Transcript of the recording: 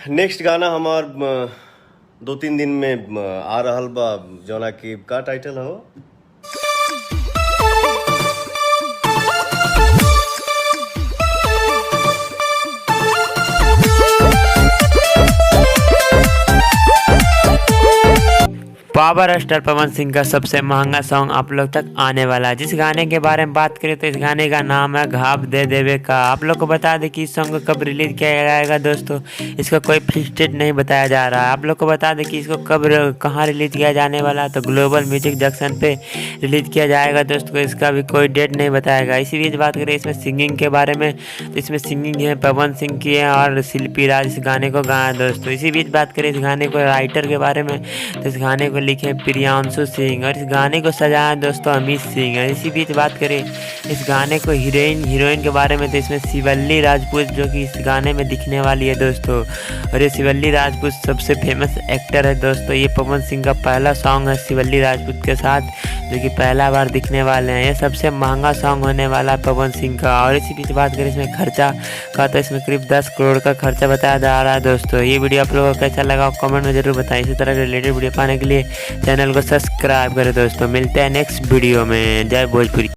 Next गाना हमार 2-3 दिन में आ रहल बा, जौना की का टाइटल हो पावर स्टार पवन सिंह का सबसे महंगा सॉन्ग आप लोग तक आने वाला है। जिस गाने के बारे में बात करें तो इस गाने का नाम है घाव दे देवे का। आप लोग को बता दें कि इस सॉन्ग को कब रिलीज किया जाएगा दोस्तों, इसका कोई फिक्स डेट नहीं बताया जा रहा है। आप लोग को बता दें कि इसको कब कहाँ रिलीज किया जाने वाला है, तो ग्लोबल म्यूजिक जंक्शन पे रिलीज किया जाएगा दोस्तों। इसका भी कोई डेट नहीं बताएगा। इसी बीच बात करें इसमें सिंगिंग के बारे में, तो इसमें सिंगिंग है पवन सिंह की है और शिल्पी राज इस गाने को गाया दोस्तों। इसी बीच बात करें इस गाने को राइटर के बारे में, तो इस गाने को लिखे प्रियांशु सिंह और इस गाने को सजाया दोस्तों अमित सिंह है। इसी बीच बात करें इस गाने को हीरोइन के बारे में, तो इसमें शिवल्ली राजपूत जो कि इस गाने में दिखने वाली है दोस्तों। और ये शिवल्ली राजपूत सबसे फेमस एक्टर है दोस्तों। ये पवन सिंह का पहला सॉन्ग है शिवल्ली राजपूत के साथ, जो कि पहला बार दिखने वाले हैं। ये सबसे महंगा सॉन्ग होने वाला है पवन सिंह का। और इसी बीच बात करें इसमें खर्चा का, तो इसमें करीब 10 करोड़ का खर्चा बताया जा रहा है दोस्तों। ये वीडियो आप लोगों को कैसा लगा कमेंट में जरूर बताएं। इसी तरह के रिलेटेड वीडियो पाने के लिए चैनल को सब्सक्राइब करें दोस्तों। मिलते हैं नेक्स्ट वीडियो में। जय भोजपुरी।